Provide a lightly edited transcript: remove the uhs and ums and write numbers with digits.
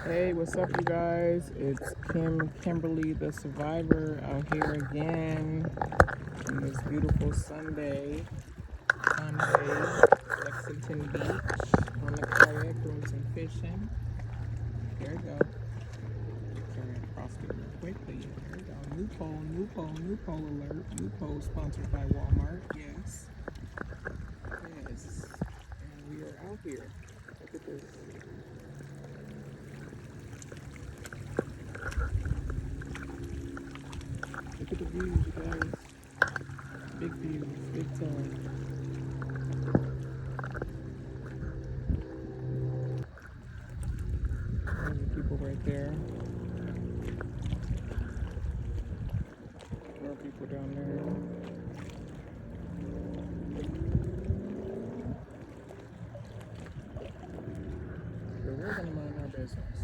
Hey, what's up, you guys? It's Kimberly, the survivor, out here again on this beautiful Sunday, Lexington Beach, on the kayak doing some fishing. Here we go. Sorry, I crossed it real quickly. Here we go. New pole alert. New pole sponsored by Walmart. Yes, yes. And we are out here. Look at this. Look at the views, you guys. Big views, big time. There's the people right there. More people down there. So we're gonna mind our business.